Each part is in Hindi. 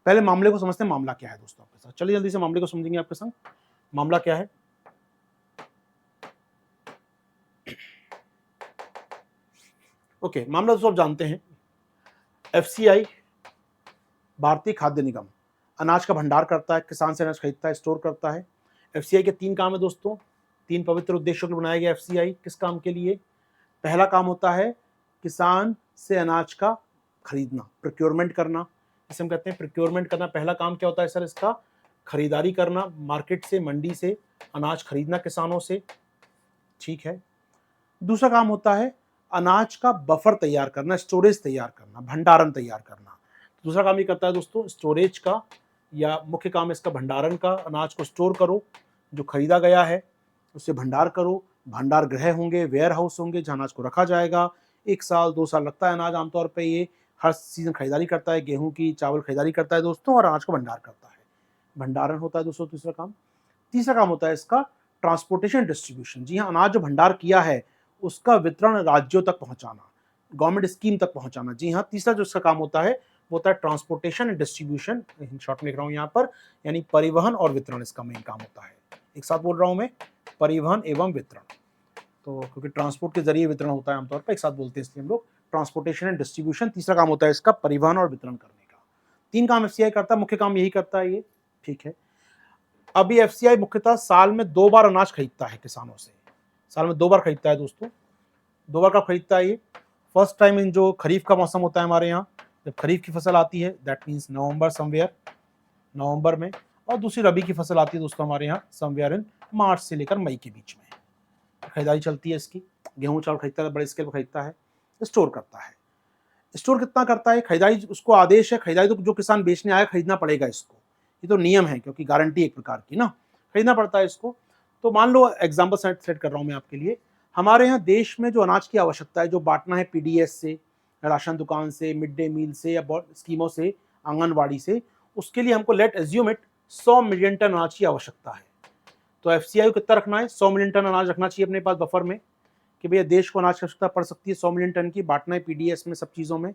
पहले मामले को समझते हैं, मामला क्या है दोस्तों आपके साथ। चलिए जल्दी से मामले को समझेंगे आपके संग। मामला क्या है? ओके, मामला दोस्तों आप जानते हैं, एफसीआई भारतीय खाद्य निगम अनाज का भंडार करता है, किसान से अनाज खरीदता है, स्टोर करता है। एफसीआई के 3 काम है दोस्तों, 3 पवित्र उद्देश्यों के लिए बनाया गया एफसीआई। किस काम के लिए? पहला काम होता है किसान से अनाज का खरीदना, प्रोक्योरमेंट करना, जिसे हम कहते हैं प्रोक्योरमेंट करना। पहला काम क्या होता है सर इसका? खरीदारी करना, मार्केट से, मंडी से अनाज खरीदना किसानों से, ठीक है। दूसरा काम होता है अनाज का बफर तैयार करना, स्टोरेज तैयार करना, भंडारण तैयार करना। दूसरा काम ये करता है दोस्तों स्टोरेज का, या मुख्य काम इसका भंडारण का। अनाज को स्टोर करो, जो खरीदा गया है उसे भंडार करो। भंडार गृह होंगे, वेयर हाउस होंगे जहाँ अनाज को रखा जाएगा। 1 साल 2 साल लगता है अनाज आमतौर पे। ये हर सीजन खरीदारी करता है, गेहूं की, चावल खरीदारी करता है दोस्तों, और अनाज को भंडार करता है। भंडारण होता है दोस्तों तीसरा काम। तीसरा काम होता है इसका ट्रांसपोर्टेशन डिस्ट्रीब्यूशन। जी हाँ, अनाज जो भंडार किया है उसका वितरण राज्यों तक पहुंचाना, गवर्नमेंट स्कीम तक पहुंचाना। जी हाँ, तीसरा जो इसका काम होता है वो होता है ट्रांसपोर्टेशन एंड डिस्ट्रीब्यूशन, शॉर्ट में लिख रहा हूं यहाँ पर, यानी परिवहन और वितरण इसका मेन काम होता है। एक साथ बोल रहा हूं मैं, परिवहन एवं वितरण। तो क्योंकि ट्रांसपोर्ट के जरिए वितरण होता है आमतौर पर, एक साथ बोलते हैं इसलिए हम लोग ट्रांसपोर्टेशन एंड डिस्ट्रीब्यूशन। तीसरा काम होता है इसका परिवहन और वितरण करने का। 3 काम एफसीआई करता है, मुख्य काम यही करता है ये, ठीक है। अभी एफसीआई मुख्यतः साल में 2 बार अनाज खरीदता है किसानों से। साल में 2 बार खरीदता है दोस्तों। 2 बार कब खरीदता है ये? फर्स्ट टाइम इन जो खरीफ का मौसम होता है हमारे यहाँ, जब खरीफ की फसल आती है, दैट मीन्स नवंबर, समवेयर नवंबर में। और दूसरी रबी की फसल आती है दोस्तों हमारे यहाँ समवेयर इन मार्च से लेकर मई के बीच में। खरीदारी चलती है इसकी। गेहूं चावल खरीदता है, बड़े स्केल पर खरीदता है, स्टोर करता है। स्टोर कितना करता है? खरीदारी उसको आदेश है, खरीदारी तो जो किसान बेचने आया खरीदना पड़ेगा इसको, ये तो नियम है, क्योंकि गारंटी एक प्रकार की ना, खरीदना पड़ता है इसको। तो मान लो एग्जाम्पल सेट कर रहा हूँ मैं आपके लिए। हमारे यहाँ देश में जो अनाज की आवश्यकता है, जो बांटना है पीडीएस से, राशन दुकान से, मिड डे मील से, या स्कीमों से, आंगनवाड़ी से, उसके लिए हमको let assume it 100 million ton अनाज की आवश्यकता है। तो एफसीआई को कितना रखना है? 100 मिलियन टन अनाज रखना चाहिए अपने पास बफर में, कि भैया देश को अनाज की आवश्यकता पड़ सकती है 100 मिलियन टन की, बांटना है पीडीएस में, सब चीज़ों में।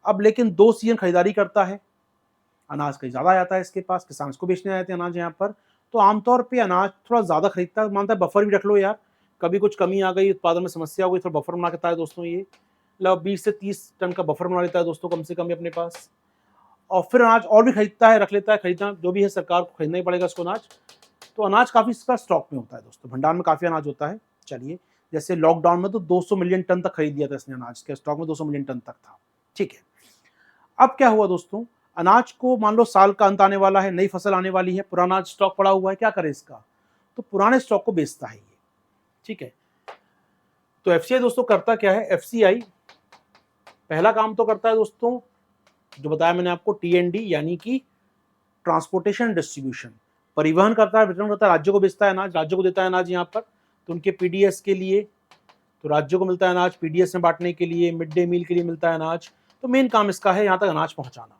अब लेकिन 2 सीजन खरीदारी करता है, अनाज कहीं ज़्यादा आता है इसके पास, किसान इसको बेचने आते हैं अनाज यहाँ पर, तो आमतौर पे अनाज थोड़ा ज़्यादा खरीदता है, मानता है बफर भी रख लो यार, कभी कुछ कमी आ गई, उत्पादन में समस्या हो गई, थोड़ा बफर बना के है दोस्तों। ये मतलब 20 से 30 टन का बफर बना लेता है दोस्तों कम से कम अपने पास। और फिर अनाज और भी खरीदता है, रख लेता है, खरीदना जो भी है सरकार को खरीदना ही पड़ेगा उसको अनाज। तो अनाज काफ़ी इसका स्टॉक में होता है दोस्तों, भंडार में काफ़ी अनाज होता है। चलिए, जैसे लॉकडाउन में तो 200 मिलियन टन तक खरीद लिया था इसने अनाज के, स्टॉक में 200 मिलियन टन तक था, ठीक है। अब क्या हुआ दोस्तों, अनाज को मान लो साल का अंत आने वाला है, नई फसल आने वाली है, पुराना अनाज स्टॉक पड़ा हुआ है, क्या करे इसका? तो पुराने स्टॉक को बेचता है ये, ठीक है। तो एफसीआई दोस्तों करता क्या है? एफसीआई पहला काम तो करता है दोस्तों, जो बताया मैंने आपको, टीएनडी यानी कि ट्रांसपोर्टेशन डिस्ट्रीब्यूशन, परिवहन करता है, वितरण करता है, राज्यों को बेचता है अनाज, राज्यों को देता है अनाज यहाँ पर, तो उनके पीडीएस के लिए, तो राज्यों को मिलता है अनाज पीडीएस में बांटने के लिए, मिड डे मील के लिए मिलता है अनाज। तो मेन काम इसका है यहाँ तक अनाज पहुंचाना,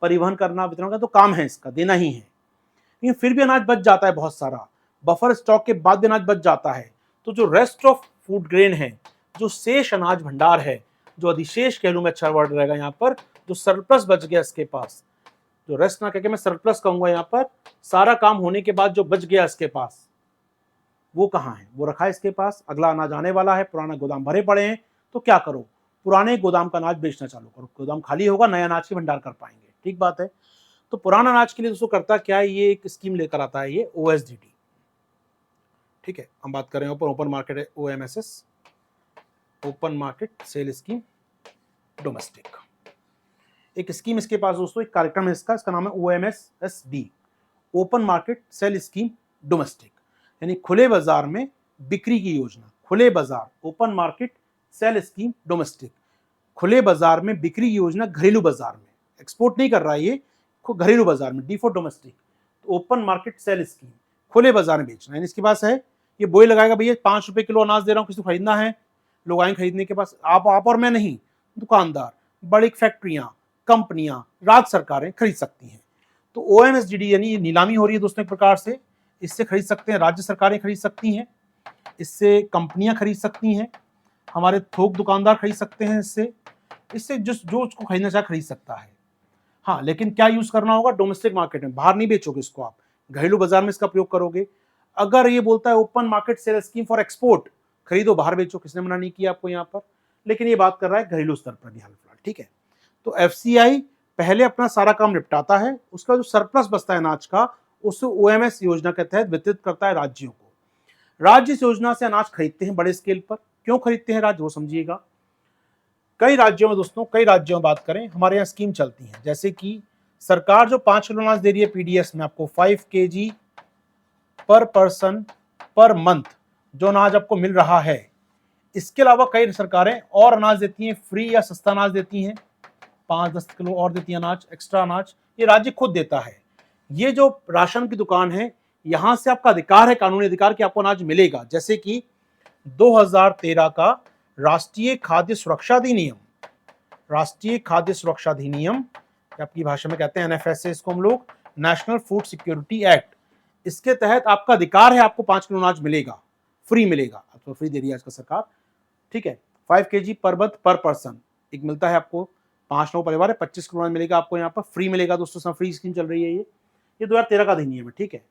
परिवहन करना, वितरण करना, तो काम है इसका, देना ही है। लेकिन फिर भी अनाज बच जाता है बहुत सारा, बफर स्टॉक के बाद भी अनाज बच जाता है, तो जो रेस्ट ऑफ फूड ग्रेन है, जो शेष अनाज भंडार है, जो अधिशेष कह लूं मैं, अच्छा वर्ड रहेगा यहाँ पर, जो सरप्लस बच गया इसके पास, जो रेस्ट ना कहकर मैं सरप्लस कहूंगा यहाँ पर, सारा काम होने के बाद जो बच गया इसके पास, वो कहाँ है? वो रखा है इसके पास, अगला अनाज आने वाला है, पुराना गोदाम भरे पड़े हैं, तो क्या करो? पुराने गोदाम का अनाज बेचना चालू करो, गोदाम खाली होगा, नए अनाज की भंडार कर पाएंगे, ठीक बात है। तो पुराना अनाज के लिए दोस्तों करता क्या है, ये एक स्कीम लेकर आता है, ये ओएसडीटी, ठीक है। हम बात कर रहे हैं ओपन मार्केट है, OMSS, open market sale scheme domestic, एक स्कीम इसके पास दोस्तों, एक कार्यक्रम है इसका नाम है OMSSD, open market sale scheme domestic, यानी खुले बाजार में बिक्री की योजना। खुले बाजार, open market sale scheme domestic, खुले बाजार में बिक्री की योजना घरेलू बाजार में, एक्सपोर्ट नहीं कर रहा है ये, घरेलू बाजार में, डी फॉर डोमेस्टिक। तो ओपन मार्केट सेल स्कीम, खुले बाजार में बेचना, यानी इसके पास है, ये बोई लगाएगा, भैया 5 रुपए किलो अनाज दे रहा हूँ, किसी को खरीदना है, लोग आए खरीदने के पास, आप और मैं नहीं, दुकानदार, बड़ी फैक्ट्रियां, कंपनियां, राज्य सरकारें खरीद सकती हैं। तो ओएमएसडीडी यानी नीलामी हो रही है दोस्तों एक प्रकार से, इससे खरीद सकते हैं, राज्य सरकारें खरीद सकती हैं, इससे कंपनियां खरीद सकती हैं, हमारे थोक दुकानदार खरीद सकते हैं, इससे जो उसको खरीदना चाहे खरीद सकता है। हाँ, लेकिन क्या यूज करना होगा, डोमेस्टिक मार्केट में, बाहर नहीं बेचोगे इसको आप, घरेलू बाजार में इसका प्रयोग करोगे। अगर ये बोलता है open market sale scheme for export, खरीदो बाहर बेचो, किसने मना नहीं किया आपको यहाँ पर, लेकिन ये बात कर रहा है घरेलू स्तर पर भी हाल फिलहाल, ठीक है। तो एफसीआई पहले अपना सारा काम निपटाता है, उसका जो सरप्लस बचता है अनाज का, उसे ओएमएस योजना के तहत वितरित करता है राज्यों को। राज्य इस योजना से अनाज खरीदते हैं बड़े स्केल पर। क्यों खरीदते हैं राज्य, वो समझिएगा। कई राज्यों में दोस्तों, कई राज्यों में बात करें, हमारे यहाँ स्कीम चलती है, जैसे कि सरकार जो 5 किलो अनाज दे रही है पीडीएस में आपको, 5 kg पर पर्सन पर मंथ जो अनाज आपको मिल रहा है, इसके अलावा कई सरकारें और अनाज देती हैं, फ्री या सस्ता अनाज देती हैं, 5-10 किलो और देती है अनाज, एक्स्ट्रा अनाज, ये राज्य खुद देता है। ये जो राशन की दुकान है, यहां से आपका अधिकार है, कानूनी अधिकार कि आपको अनाज मिलेगा। जैसे कि 2013 का राष्ट्रीय खाद्य सुरक्षा अधिनियम, राष्ट्रीय खाद्य सुरक्षा अधिनियम आपकी भाषा में कहते हैं एनएफएसए इसको हम लोग, नेशनल फूड सिक्योरिटी एक्ट, इसके तहत आपका अधिकार है, आपको 5 किलो अनाज मिलेगा, फ्री मिलेगा, तो फ्री दे रही है आजकल सरकार, ठीक है। 5 kg पर मंथ पर पर्सन एक मिलता है आपको, 5 लोग परिवार है, 25 किलो अनाज मिलेगा आपको, यहाँ पर फ्री मिलेगा दोस्तों, फ्री स्कीम चल रही है ये 2013 का अधिनियम है, ठीक है।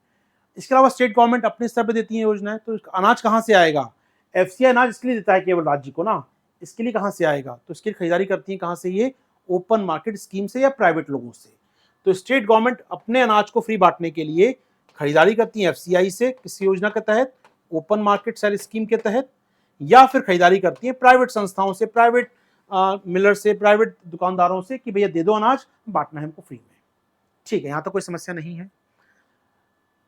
इसके अलावा स्टेट गवर्नमेंट अपने स्तर पर देती है योजनाएं। तो अनाज कहाँ से आएगा, एफसीआई अनाज इसके लिए देता है केवल राज्य को ना, इसके लिए कहाँ से आएगा, तो इसकी खरीदारी करती है कहाँ से, ये ओपन मार्केट स्कीम से या प्राइवेट लोगों से। तो स्टेट गवर्नमेंट अपने अनाज को फ्री बांटने के लिए खरीदारी करती है एफसीआई से, किसी योजना के तहत, ओपन मार्केट सेल स्कीम के तहत, या फिर खरीदारी करती है प्राइवेट संस्थाओं से, प्राइवेट मिलर से, प्राइवेट दुकानदारों से कि भैया दे दो अनाज, बांटना है हमको फ्री में, ठीक है। यहां तक कोई समस्या नहीं है।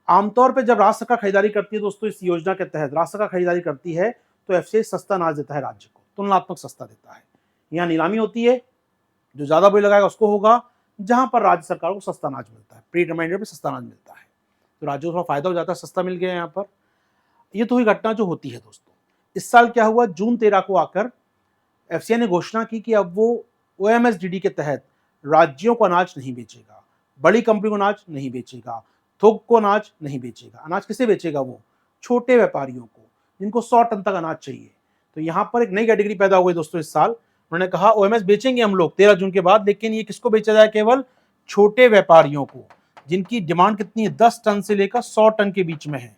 आमतौर पर जब राज्य सरकार खरीदारी करती है दोस्तों, इस योजना के तहत राज्य सरकार खरीदारी करती है, तो एफसीआई सस्ता अनाज देता है राज्य को, तुलनात्मक सस्ता देता है। यहाँ नीलामी होती है, जो ज्यादा बोली लगाएगा उसको होगा, जहां पर राज्य सरकार को सस्ता अनाज मिलता है, प्री डिमांडेड पे सस्ता अनाज मिलता है, तो राज्यों को थोड़ा फायदा हो जाता है, सस्ता मिल गया यहाँ पर। ये तो हुई घटना जो होती है दोस्तों। इस साल क्या हुआ, जून 13 को आकर एफसीआई ने घोषणा की कि अब वो ओएमएसडीडी के तहत राज्यों को अनाज नहीं बेचेगा, बड़ी कंपनी को अनाज नहीं बेचेगा, थोक को अनाज नहीं बेचेगा। अनाज किसे बेचेगा, वो छोटे व्यापारियों को, जिनको 100 टन तक अनाज चाहिए। तो यहाँ पर एक नई कैटेगरी पैदा हो गई दोस्तों इस साल। उन्होंने कहा ओएमएस बेचेंगे हम लोग 13 जून के बाद, लेकिन ये किसको बेचा जाए, केवल छोटे व्यापारियों को, जिनकी डिमांड कितनी है, 10 टन से लेकर 100 टन के बीच में है।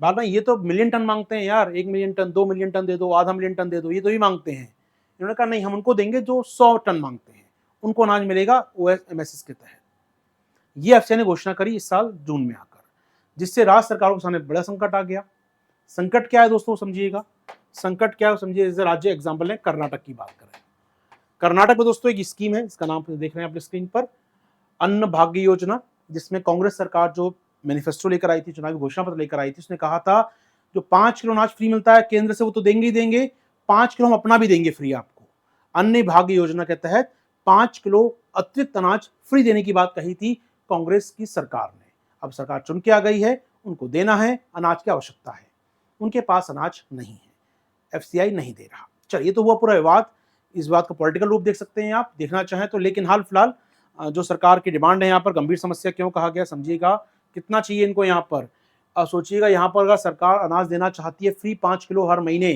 बात भाई, ये तो मिलियन टन मांगते हैं यार, 1 मिलियन टन, 2 मिलियन टन दे दो, आधा मिलियन टन दे दो, ये तो ही मांगते हैं। इन्होंने कहा नहीं, हम उनको देंगे जो 100 टन मांगते हैं, उनको अनाज मिलेगा ओएमएस के तहत। ये एफसीआई ने घोषणा करी इस साल जून में आकर, जिससे राज्य सरकारों के सामने बड़ा संकट आ गया। संकट क्या है दोस्तों, समझिएगा। संकट क्या है समझिए, जैसे राज्य एग्जाम्पल है, कर्नाटक की बात करें। कर्नाटक में दोस्तों एक स्कीम है, इसका नाम देख रहे हैं अपने स्क्रीन पर, अन्न भाग्य योजना, जिसमें कांग्रेस सरकार जो मैनिफेस्टो लेकर आई थी, चुनावी घोषणा पत्र लेकर आई थी, उसने कहा था जो 5 किलो अनाज फ्री मिलता है केंद्र से, वो तो देंगे ही देंगे, 5 किलो हम अपना भी देंगे फ्री आपको। अन्न भाग्य योजना के तहत 5 किलो अतिरिक्त अनाज फ्री देने की बात कही थी कांग्रेस की सरकार ने। अब सरकार चुन के आ गई है, उनको देना है, अनाज की आवश्यकता है, उनके पास अनाज नहीं है, एफसीआई नहीं दे रहा। चलिए, तो हुआ पूरा विवाद। इस बात का पॉलिटिकल रूप देख सकते हैं आप, देखना चाहें तो। लेकिन हाल फिलहाल जो सरकार की डिमांड है, यहाँ पर गंभीर समस्या क्यों कहा गया, समझिएगा। कितना चाहिए इनको यहाँ पर, अब सोचिएगा, यहाँ पर अगर सरकार अनाज देना चाहती है फ्री 5 किलो हर महीने,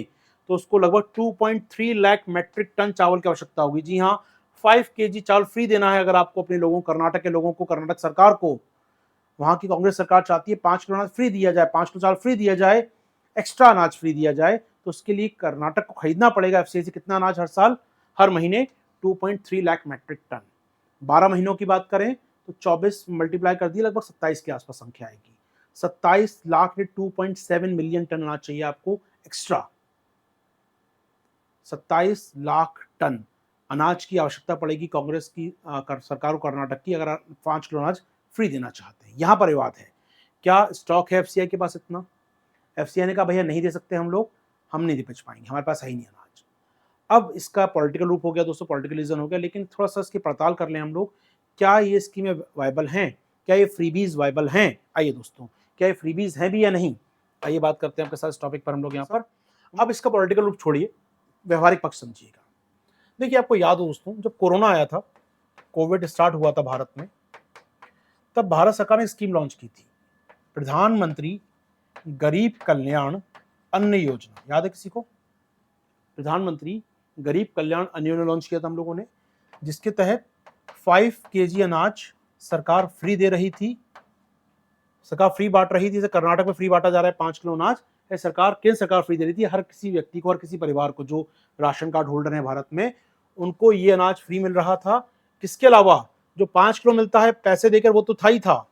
तो उसको लगभग 2.3 लाख मेट्रिक टन चावल की आवश्यकता होगी। जी हाँ, 5 kg चावल फ्री देना है अगर आपको अपने लोगों, कर्नाटक के लोगों को, कर्नाटक सरकार को। वहां की कांग्रेस सरकार चाहती है 5 किलो अनाज फ्री दिया जाए, 5 किलो चावल फ्री दिया जाए, एक्स्ट्रा अनाज फ्री दिया जाए। तो उसके लिए कर्नाटक को खरीदना पड़ेगा एफसीआई से कितना अनाज हर साल, हर महीने 2.3 लाख मेट्रिक टन। 12 महीनों की बात करें तो 24 मल्टीप्लाई कर दिए, लगभग 27 के आसपास संख्या आएगी। 27 लाख ने 2.7 मिलियन टन अनाज चाहिए आपको एक्स्ट्रा। 27 लाख टन अनाज की आवश्यकता पड़ेगी कांग्रेस की सरकार को, कर्नाटक की, अगर 5 किलो अनाज फ्री देना चाहते हैं। यहां पर विवाद है, क्या स्टॉक है एफसीआई के पास इतना? एफसीआई ने कहा भैया नहीं दे सकते हम लोग, हम नहीं दे बेच पाएंगे, हमारे पास है ही नहीं अनाज। अब इसका पॉलिटिकल रूप हो गया दोस्तों, पॉलिटिकल रीजन हो गया। लेकिन थोड़ा सा इसकी पड़ताल कर लें हम लोग, क्या ये स्कीमें वायबल हैं, क्या ये फ्रीबीज वायबल हैं? आइए दोस्तों, क्या ये फ्रीबीज हैं भी या नहीं, आइए बात करते हैं आपके साथ इस टॉपिक पर हम लोग यहाँ पर। अब इसका पॉलिटिकल रूप छोड़िए, व्यवहारिक पक्ष समझिएगा। देखिए, आपको याद हो दोस्तों, जब कोरोना आया था, कोविड स्टार्ट हुआ था भारत में, तब भारत सरकार ने स्कीम लॉन्च की थी, प्रधानमंत्री गरीब कल्याण अन्न योजना। याद है किसी को? प्रधानमंत्री गरीब कल्याण अन्न योजना लॉन्च किया था हम लोगों ने, जिसके तहत 5 kg अनाज सरकार फ्री दे रही थी, सरकार फ्री बांट रही थी। कर्नाटक में फ्री बांटा जा रहा है 5 किलो अनाज, सरकार, केंद्र सरकार फ्री दे रही थी हर किसी व्यक्ति को, हर किसी परिवार को जो राशन कार्ड होल्डर है भारत में, उनको ये अनाज फ्री मिल रहा था। किसके अलावा जो 5 किलो मिलता है पैसे देकर, वो तो था ही था,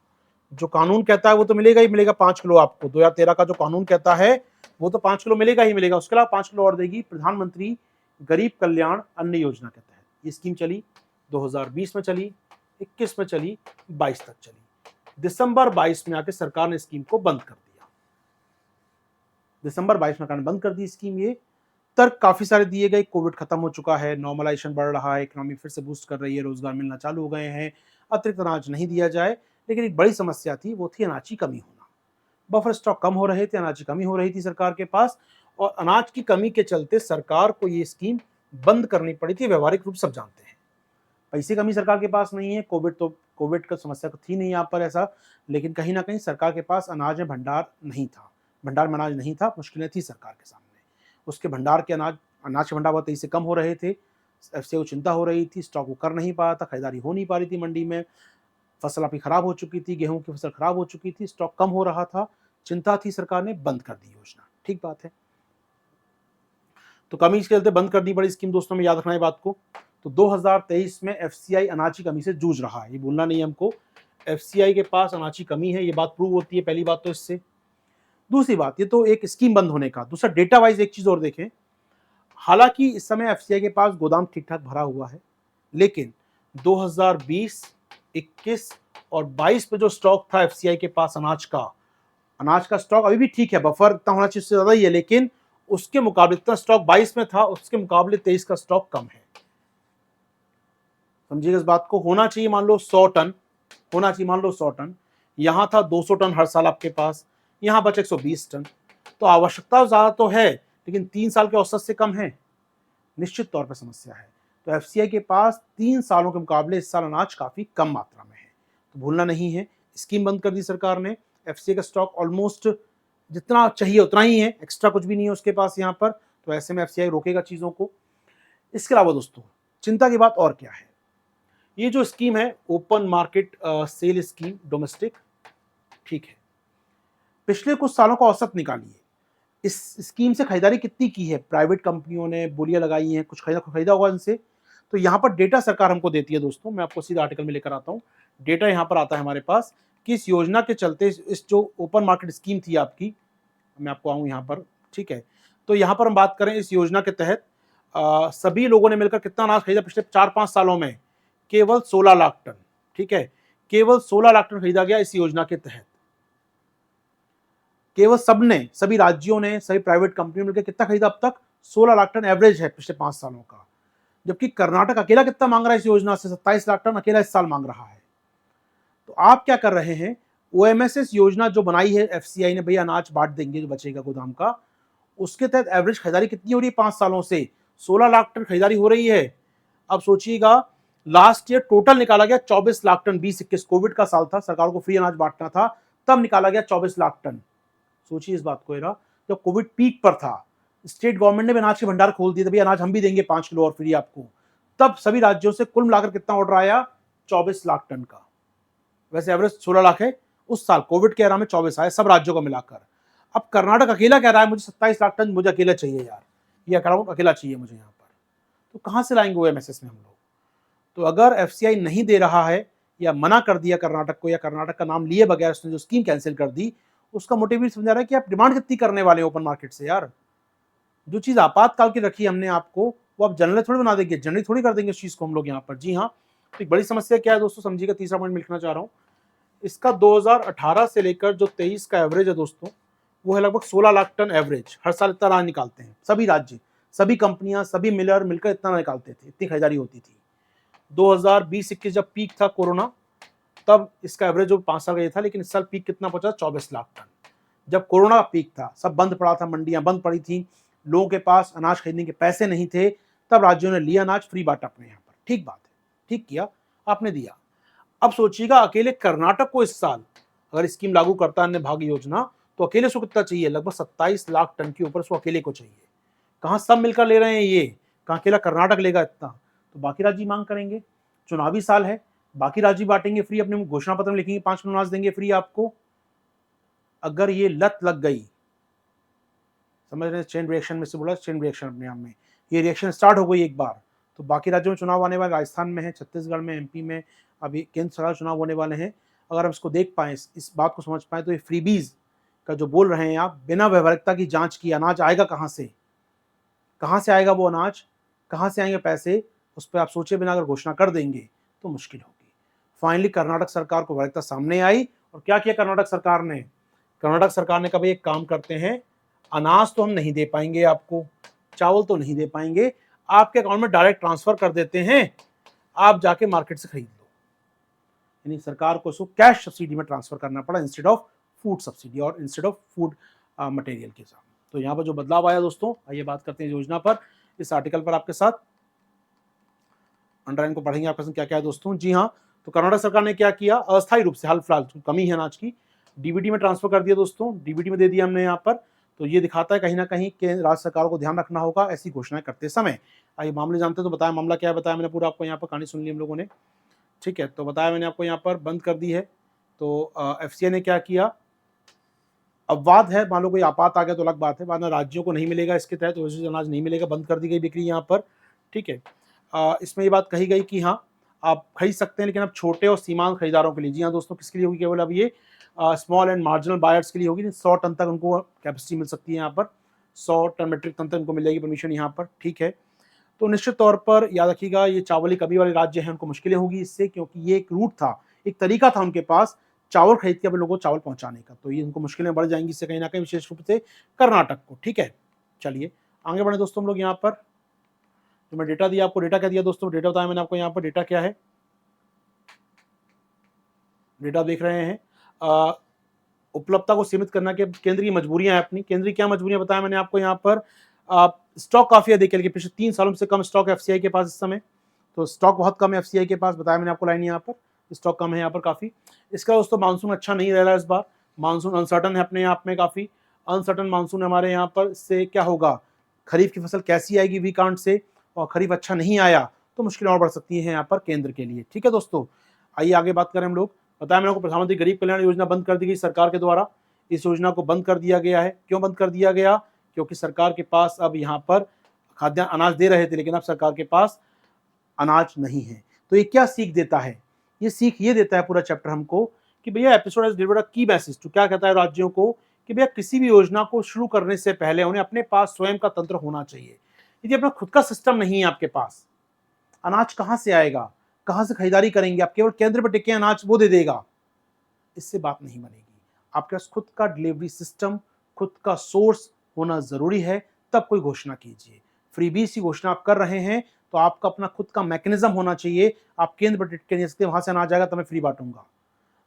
जो कानून कहता है वो तो मिलेगा ही मिलेगा 5 किलो आपको। 2013 का जो कानून कहता है वो तो 5 किलो मिलेगा ही मिलेगा। उसके अलावा 5 किलो और देगी प्रधानमंत्री गरीब कल्याण अन्न योजना के तहत। ये स्कीम चली 2020 में, चली 21 में, चली 22 तक चली। दिसंबर 22 में आके सरकार ने स्कीम को बंद कर दिया। दिसंबर 22 में सरकार ने बंद कर दी स्कीम। ये तर्क काफी सारे दिए गए, कोविड खत्म हो चुका है, नॉर्मलाइजेशन बढ़ रहा है, इकोनॉमी फिर से बूस्ट कर रही है, रोजगार मिलना चालू हो गए हैं, अतिरिक्त अनाज नहीं दिया जाए। लेकिन एक बड़ी समस्या थी, वो थी अनाज की कमी होना। बफर स्टॉक कम हो रहे थे, अनाज की कमी हो रही थी सरकार के पास, और अनाज की कमी के चलते सरकार को ये स्कीम बंद करनी पड़ी थी। व्यवहारिक रूप सब जानते हैं, पैसे कमी सरकार के पास नहीं है, कोविड का समस्या तो थी नहीं यहाँ पर ऐसा, लेकिन कहीं ना कहीं सरकार के पास अनाज में भंडार नहीं था, भंडार में अनाज नहीं था, मुश्किलें थी सरकार के सामने। उसके भंडार के अनाज के भंडार बहुत तेजी से कम हो रहे थे। एफसीआई को चिंता हो रही थी, स्टॉक वो कर नहीं पा रहा था, खरीदारी हो नहीं पा रही थी मंडी में, फसल आपकी खराब हो चुकी थी, गेहूं की फसल खराब हो चुकी थी, स्टॉक कम हो रहा था, चिंता थी, सरकार ने बंद कर दी योजना। ठीक बात है, तो कमी के चलते बंद करनी पड़ी स्कीम। दोस्तों में याद रखना है बात को। तो 2023 में एफसीआई अनाज की कमी से जूझ रहा है, ये भूलना नहीं है हमको। एफसीआई के पास अनाज की कमी है, ये बात प्रूव होती है, पहली बात तो इससे। दूसरी बात, ये तो एक स्कीम बंद होने का। दूसरा, डेटा वाइज एक चीज और देखें, हालांकि इस समय एफसीआई के पास गोदाम ठीक ठाक भरा हुआ है, लेकिन 2020, 21 और 22 में जो स्टॉक था एफसीआई के पास अनाज का स्टॉक अभी भी ठीक है, बफर इतना होना चाहिए, उससे ज्यादा ही है, लेकिन उसके मुकाबले इतना स्टॉक 22 में था, उसके मुकाबले 23 का स्टॉक कम है। समझिएगा इस बात को। होना चाहिए मान लो 100 टन, होना चाहिए मान लो 100 टन, यहां था 200 टन हर साल आपके पास, यहां बचे 120 टन। तो आवश्यकता ज्यादा तो है, लेकिन 3 साल के औसत से कम है, निश्चित तौर पर समस्या है। तो एफसीआई के पास 3 सालों के मुकाबले इस साल अनाज काफी कम मात्रा में है, तो भूलना नहीं है। स्कीम बंद कर दी सरकार ने, एफसीआई का स्टॉक ऑलमोस्ट जितना चाहिए उतना ही है, एक्स्ट्रा कुछ भी नहीं है उसके पास यहाँ पर, तो ऐसे में एफसीआई रोकेगा चीजों को। इसके अलावा दोस्तों चिंता की बात और क्या है, ये जो स्कीम है open market sale scheme domestic, ठीक है, पिछले कुछ सालों का औसत निकालिए, इस स्कीम से खरीदारी कितनी की है, प्राइवेट कंपनियों ने बोलियां लगाई हैं, कुछ खरीदा होगा इनसे। तो यहाँ पर डेटा सरकार हमको देती है दोस्तों, मैं आपको सीधा आर्टिकल में लेकर आता हूँ। डेटा यहाँ पर आता है हमारे पास कि इस योजना के चलते, इस जो ओपन मार्केट स्कीम थी आपकी, मैं आपको आऊँ यहाँ पर, ठीक है। तो यहाँ पर हम बात करें इस योजना के तहत सभी लोगों ने मिलकर कितना अनाज खरीदा पिछले 4-5 सालों में, केवल 16 लाख टन, ठीक है, केवल 16 लाख टन खरीदा गया इस योजना के तहत। केवल सबने, सभी राज्यों ने, सभी प्राइवेट कंपनियों मिलकर कितना खरीदा अब तक, 16 लाख टन एवरेज है पिछले 5 सालों का। जबकि कर्नाटक अकेला कितना मांग रहा है इस योजना से, 27 लाख टन अकेला इस साल मांग रहा है। तो आप क्या कर रहे हैं, ओएमएसएस योजना जो बनाई है एफसीआई ने, भैया अनाज बांट देंगे जो बचेगा गोदाम का, उसके तहत एवरेज खरीदारी कितनी हो रही है 5 सालों से, 16 लाख टन खरीदारी हो रही है। अब सोचिएगा, लास्ट ईयर टोटल निकाला गया 24 लाख टन, 20-21 कोविड का साल था, सरकार को फ्री अनाज बांटना था, तब निकाला गया 24 लाख टन। सोचिए इस बात को, जब कोविड पीक पर था, स्टेट गवर्नमेंट ने भी अनाज के भंडार खोल दिए थे, भैया अनाज हम भी देंगे 5 किलो और फ्री आपको, तब सभी राज्यों से कुल मिलाकर कितना ऑर्डर आया, 24 लाख टन का। वैसे एवरेज 16 लाख है, उस साल कोविड के एरा में 24 आए सब राज्यों को मिलाकर। अब कर्नाटक अकेला कह रहा है मुझे 27 लाख टन मुझे अकेला चाहिए यार, ये अकाउंट अकेला चाहिए मुझे यहाँ पर, तो कहाँ से लाएंगे ओएमएसएस में हम लोग। तो अगर एफसीआई नहीं दे रहा है या मना कर दिया कर्नाटक को, या कर्नाटक का नाम लिए बगैर उसने जो स्कीम कैंसिल कर दी, उसका मोटिव भी समझा रहा है कि आप डिमांड कितनी करने वाले हैं ओपन मार्केट से यार। जो चीज आपातकाल की रखी हमने आपको, वो आप जनरल थोड़ी बना देंगे, जनरल थोड़ी कर देंगे उस चीज को हम लोग यहाँ पर। जी हाँ, तो एक बड़ी समस्या क्या है दोस्तों, समझिएगा, तीसरा पॉइंट लिखना चाह रहा हूँ। इसका 2018 से लेकर जो 23 का एवरेज है दोस्तों, वो है लगभग 16 लाख टन एवरेज। हर साल इतना अनाज निकालते हैं सभी राज्य, सभी कंपनियां, सभी मिलर मिलकर इतना निकालते थे, इतनी खरीदारी होती थी। 2020-21 जब पीक था कोरोना, तब इसका एवरेज जो 5 साल का ये था, लेकिन इस साल पीक कितना पहुंचा, 24 लाख टन। जब कोरोना पीक था, सब बंद पड़ा था, मंडियां बंद पड़ी थी, लोगों के पास अनाज खरीदने के पैसे नहीं थे, तब राज्यों ने लिया अनाज, फ्री बांटा अपने यहाँ पर। ठीक बात है, ठीक किया आपने, दिया। अब सोचिएगा अकेले कर्नाटक को इस साल अगर स्कीम लागू करता है अन्य भाग्य योजना, तो अकेले उसको कितना चाहिए, लगभग 27 लाख टन के ऊपर उसको अकेले को चाहिए। कहाँ सब मिलकर ले रहे हैं ये, कहाँ अकेला कर्नाटक लेगा इतना, तो बाकी राज्य मांग करेंगे। चुनावी साल है, बाकी राज्य बांटेंगे फ्री, अपने घोषणा पत्र में लिखेंगे 5 किलो अनाज देंगे फ्री आपको। अगर ये लत लग गई, समझ रहे हैं, चेन रिएक्शन में से बोला, चेन रिएक्शन अपने आप में, ये रिएक्शन स्टार्ट हो गई एक बार, तो बाकी राज्यों में चुनाव आने वाले, राजस्थान में है, छत्तीसगढ़ में, एमपी में अभी केंद्र सरकार चुनाव होने वाले हैं। अगर हम इसको देख पाए, इस बात को समझ पाए, तो ये फ्रीबीज का जो बोल रहे हैं आप, बिना व्यावहारिकता की जांच की अनाज आएगा कहाँ से आएगा वो अनाज, कहाँ से आएंगे पैसे, उस पर आप सोचे बिना अगर घोषणा कर देंगे तो मुश्किल होगी। फाइनली कर्नाटक सरकार को व्यावहारिकता सामने आई, और क्या किया कर्नाटक सरकार ने? कर्नाटक सरकार ने कहा एक काम करते हैं, अनाज तो हम नहीं दे पाएंगे आपको, चावल तो नहीं दे पाएंगे, आपके अकाउंट में डायरेक्ट ट्रांसफर कर देते हैं, आप जाके मार्केट से खरीद लो। यानी सरकार को उसको कैश सब्सिडी में ट्रांसफर करना पड़ा इंस्टेड ऑफ फूड सब्सिडी और इंस्टेड ऑफ फूड मटेरियल के साथ। तो यहाँ पर जो बदलाव आया दोस्तों, आइए बात करते हैं योजना पर, इस आर्टिकल पर आपके साथ अंडरलाइन को पढ़ेंगे आपके साथ क्या क्या है दोस्तों। जी हाँ, तो कर्नाटक सरकार ने क्या किया, अस्थायी रूप से हाल फिलहाल कमी है अनाज की, डीबीटी में ट्रांसफर कर दिया दोस्तों, डीबीटी में दे दिया हमने यहाँ पर। तो ये दिखाता है कहीं ना कहीं कि राज्य सरकार को ध्यान रखना होगा ऐसी घोषणाएं करते समय। आइए मामले जानते हैं, तो बताया मामला क्या है, बताया मैंने पूरा आपको, यहाँ पर कहानी सुन ली हम लोगों ने, ठीक है। तो बताया मैंने आपको यहाँ पर बंद कर दी है। तो एफसीआई ने क्या किया, अपवाद है, मान लो कोई आपात आ गया तो अलग बात है, बाद में राज्यों को नहीं मिलेगा इसके तहत, तो अनाज नहीं मिलेगा, बंद कर दी गई बिक्री यहाँ पर, ठीक है। इसमें ये बात कही गई कि हाँ आप खरीद सकते हैं, लेकिन अब छोटे और सीमांत खरीदारों के लिए। जी हाँ दोस्तों, किसके लिए होगी केवल अब ये स्मॉल एंड मार्जिनल बायर्स के लिए होगी। 100 टन तक उनको कैपेसिटी मिल सकती है यहाँ पर, 100 टन मेट्रिक टन तक उनको मिलेगी परमिशन यहाँ पर, ठीक है। तो निश्चित तौर पर याद रखिएगा, ये चावल की कमी वाले राज्य हैं उनको मुश्किलें होगी इससे, क्योंकि ये एक रूट था, एक तरीका था उनके पास चावल खरीद के अपने लोगों को चावल पहुंचाने का, तो ये उनको मुश्किलें बढ़ जाएंगी इससे कहीं ना कहीं, विशेष रूप से कर्नाटक को, ठीक है। चलिए आगे बढ़े दोस्तों हम लोग यहाँ पर, तो मैं डेटा दिया आपको, डेटा क्या दिया दोस्तों, डेटा बताया मैंने आपको यहाँ पर, डेटा क्या है, डेटा देख रहे हैं, उपलब्धता को सीमित करना के केंद्र की मजबूरियां हैं अपनी, केंद्र की क्या मजबूरियां बताया मैंने आपको यहाँ पर। स्टॉक काफी है, देखिए पिछले 3 सालों से कम स्टॉक एफसीआई के पास इस समय, तो स्टॉक बहुत कम है एफसीआई के पास, बताया मैंने आपको लाइन यहाँ पर, स्टॉक कम है यहाँ पर काफी। इसका दोस्तों मानसून अच्छा नहीं रह रहा है इस बार, मानसून अनसर्टन है अपने आप में, काफी अनसर्टन मानसून है हमारे यहाँ पर। इससे क्या होगा, खरीफ की फसल कैसी आएगी वी कांट से, और खरीफ अच्छा नहीं आया तो मुश्किलें और बढ़ सकती हैं यहाँ पर केंद्र के लिए, ठीक है दोस्तों। आइए आगे बात करें हम लोग। बताया मैंने आपको, प्रधानमंत्री गरीब कल्याण योजना बंद कर दी गई सरकार के द्वारा, इस योजना को बंद कर दिया गया है। क्यों बंद कर दिया गया, क्योंकि सरकार के पास अब यहाँ पर खाद्यान्न अनाज दे रहे थे, लेकिन अब सरकार के पास अनाज नहीं है। तो ये क्या सीख देता है, ये सीख ये देता है पूरा चैप्टर हमको कि भैया एपिसोड हैज डिलीवर्ड अ की मैसेज टू, क्या कहता है राज्यों को कि भैया किसी भी योजना को शुरू करने से पहले उन्हें अपने पास स्वयं का तंत्र होना चाहिए। यदि अपना खुद का सिस्टम नहीं है आपके पास, अनाज कहाँ से आएगा, कहाँ से खरीदारी करेंगे, आप केवल केंद्र पर टिके अनाज वो दे देगा, इससे बात नहीं बनेगी। आपके पास खुद का डिलीवरी सिस्टम, खुद का सोर्स होना जरूरी है, तब कोई घोषणा कीजिए। फ्रीबीज की घोषणा आप कर रहे हैं तो आपका अपना खुद का मैकेनिज्म होना चाहिए, आप केंद्र पर टिक के नहीं सकते वहां से अनाज आएगा तो मैं फ्री बांटूंगा।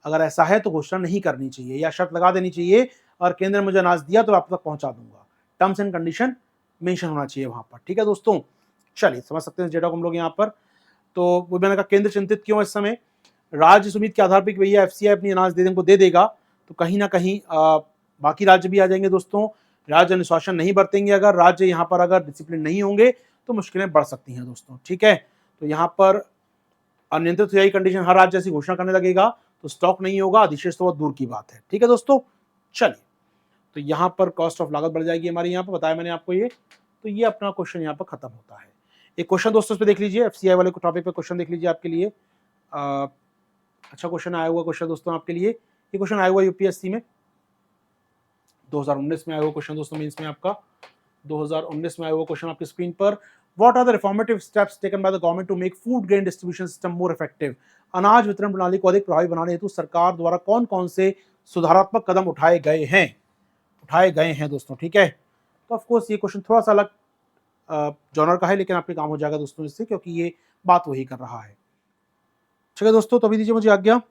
अगर ऐसा है तो घोषणा नहीं करनी चाहिए, या शर्त लगा देनी चाहिए और केंद्र ने मुझे अनाज दिया तो आप तक पहुंचा दूंगा, टर्म्स एंड कंडीशन मेंशन होना चाहिए वहां पर, ठीक है दोस्तों। चलिए समझ सकते हैं डेटा को हम लोग यहाँ पर। तो वो मैंने कहा केंद्र चिंतित क्यों इस समय, राज्य इस उम्मीद के आधार पर कि भैया एफसीआई अपनी अनाज को दे देगा, तो कहीं ना कहीं बाकी राज्य भी आ जाएंगे दोस्तों। राज्य अनुशासन नहीं बरतेंगे, अगर राज्य यहाँ पर अगर डिसिप्लिन नहीं होंगे तो मुश्किलें बढ़ सकती हैं दोस्तों, ठीक है। तो यहाँ पर अनियंत्रित हुई कंडीशन, हर राज्य ऐसी घोषणा करने लगेगा तो स्टॉक नहीं होगा, अधिशेष तो बहुत दूर की बात है, ठीक है दोस्तों। चलिए, तो यहाँ पर कॉस्ट ऑफ लागत बढ़ जाएगी हमारी, यहाँ पर बताया मैंने आपको ये, तो ये अपना क्वेश्चन यहाँ पर खत्म होता है। एक क्वेश्चन दोस्तों इस पे देख लीजिए, एफसीआई वाले टॉपिक पे क्वेश्चन देख लीजिए आपके लिए। अच्छा क्वेश्चन आया हुआ क्वेश्चन दोस्तों आपके लिए, ये क्वेश्चन आया हुआ यूपीएससी में 2019 में आया हुआ क्वेश्चन दोस्तों, मींस में आपका 2019 में आया हुआ क्वेश्चन आपकी स्क्रीन पर। What are the reformative steps taken by the government to make food grain distribution system more effective, अनाज वितरण प्रणाली को अधिक प्रभावी बनाने हेतु सरकार द्वारा कौन कौन से सुधारात्मक कदम उठाए गए हैं दोस्तों, ठीक है। तो ऑफकोर्स ये क्वेश्चन थोड़ा सा अलग जॉनर का है, लेकिन आपके काम हो जाएगा दोस्तों इससे, क्योंकि ये बात वही कर रहा है, ठीक है दोस्तों। तो अभी दीजिए मुझे आज्ञा,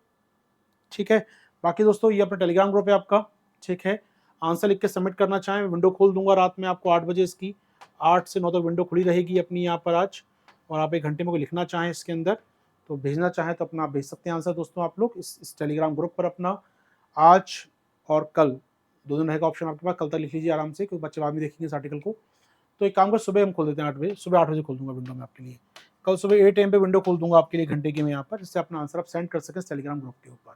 ठीक है। बाकी दोस्तों ये अपना टेलीग्राम ग्रुप है आपका, ठीक है। आंसर लिख के सबमिट करना चाहें, विंडो खोल दूंगा रात में आपको 8 बजे, इसकी 8 से 9 तक विंडो खुली रहेगी अपनी यहाँ पर आज, और आप 1 घंटे में कोई लिखना चाहें इसके अंदर तो भेजना चाहें तो अपना भेज सकते हैं आंसर दोस्तों आप लोग इस टेलीग्राम ग्रुप पर अपना। आज और कल 2 दिन रहेगा ऑप्शन आपके पास, कल तक लिख लीजिए आराम से, क्योंकि बच्चे बाद में देखेंगे इस आर्टिकल को। तो एक काम कर, सुबह हम खोल देते हैं 8 बजे, सुबह 8 बजे खोल दूंगा विंडो में आपके लिए, कल सुबह 8 AM पे विंडो खोल दूंगा आपके लिए घंटे की मैं यहाँ पर, जिससे अपना आंसर आप सेंड कर सकें टेलीग्राम ग्रुप के ऊपर।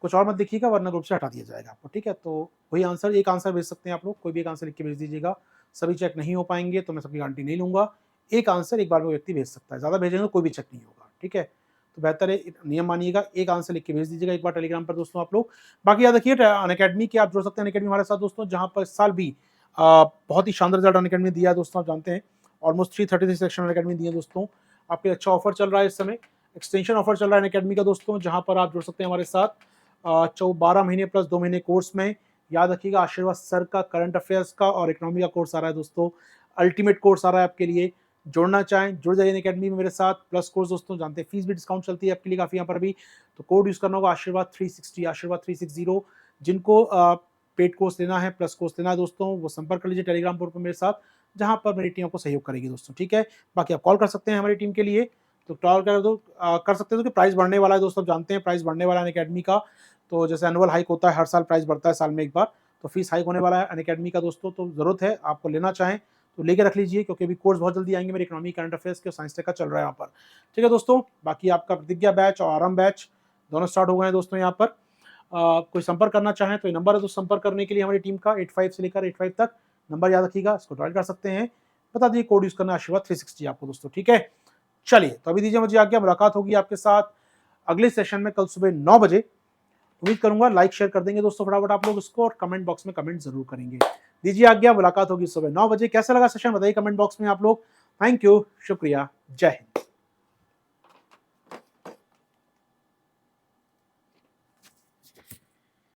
कुछ और मत देखिएगा वरना ग्रुप से हटा दिया जाएगा आपको, ठीक है। तो वही आंसर, एक आंसर भेज सकते हैं आप लोग, कोई भी एक आंसर लिख के भेज दीजिएगा। सभी चेक नहीं हो पाएंगे तो मैं सबकी गारंटी नहीं लूंगा। एक आंसर एक बार में व्यक्ति भेज सकता है, ज़्यादा भेजेंगे तो कोई भी चेक नहीं होगा, ठीक है। तो बेहतर है नियम मानिएगा, एक आंसर लिख के भेज दीजिएगा एक बार टेलीग्राम पर दोस्तों आप लोग। बाकी याद रखिए अनअकैडमी के आप जुड़ सकते हैं अनअकैडमी हमारे साथ दोस्तों, जहाँ पर इस साल भी बहुत ही शानदार रिजल्ट अनअकैडमी दिया है दोस्तों, आप जानते हैं ऑलमोस्ट 333 सेक्शन अनअकैडमी दिए दोस्तों। आपके अच्छा ऑफर चल रहा है इस समय, एक्सटेंशन ऑफर चल रहा है अनअकैडमी का दोस्तों, जहाँ पर आप जुड़ सकते हैं हमारे साथ 12 महीने प्लस 2 महीने कोर्स में। याद रखिएगा आशीर्वाद सर का करंट अफेयर्स का और इकोनॉमी का कोर्स आ रहा है दोस्तों, अल्टीमेट कोर्स आ रहा है आपके लिए। जुड़ना चाहें जुड़ जाइए अकेडमी में मेरे साथ, प्लस कोर्स दोस्तों जानते हैं फीस भी डिस्काउंट चलती है आपके लिए काफ़ी यहाँ पर भी। तो कोड यूज़ करना होगा आशीर्वाद 360, आशीर्वाद 360। जिनको पेड कोर्स लेना है, प्लस कोर्स लेना है दोस्तों, वो संपर्क कर लीजिए टेलीग्राम ग्रुप पर मेरे साथ, जहाँ पर मेरी टीम आपको सहयोग करेगी दोस्तों, ठीक है। बाकी आप कॉल कर सकते हैं हमारी टीम के लिए, तो कॉल कर दो कर सकते हो कि प्राइस बढ़ने वाला है दोस्तों, जानते हैं प्राइस बढ़ने वाला है अनअकैडमी का। तो जैसे एनुअल हाइक होता है, हर साल प्राइस बढ़ता है साल में एक बार, तो फीस हाइक होने वाला है अनअकैडमी का दोस्तों। तो ज़रूरत है आपको लेना चाहें तो लेके रख लीजिए, क्योंकि अभी कोर्स बहुत जल्दी आएंगे मेरे इकोनॉमी करंट अफेयर्स के, साइंस टेक का चल रहा है यहाँ पर, ठीक है दोस्तों। बाकी आपका प्रतिज्ञा बैच और आरंभ बैच दोनों स्टार्ट हो गए हैं दोस्तों यहाँ पर। कोई संपर्क करना चाहें तो ये नंबर है दोस्तों संपर्क करने के लिए हमारी टीम का, 85 से लेकर 85 तक नंबर याद रखिएगा, इसको डायल कर सकते हैं। बता दीजिए कोड यूज करना आशीर्वाद 360 आपको दोस्तों, ठीक है। चलिए तो अभी दीजिए मुझे आज्ञा, मुलाकात होगी आपके साथ अगले सेशन में कल सुबह 9 बजे। उम्मीद करूंगा लाइक शेयर कर देंगे दोस्तों फटाफट आप लोग इसको, और कमेंट बॉक्स में कमेंट जरूर करेंगे। दीजिए आज्ञा, मुलाकात होगी सुबह 9 बजे। कैसा लगा सेशन बताइए कमेंट बॉक्स में आप लोग। थैंक यू, शुक्रिया, जय हिंद।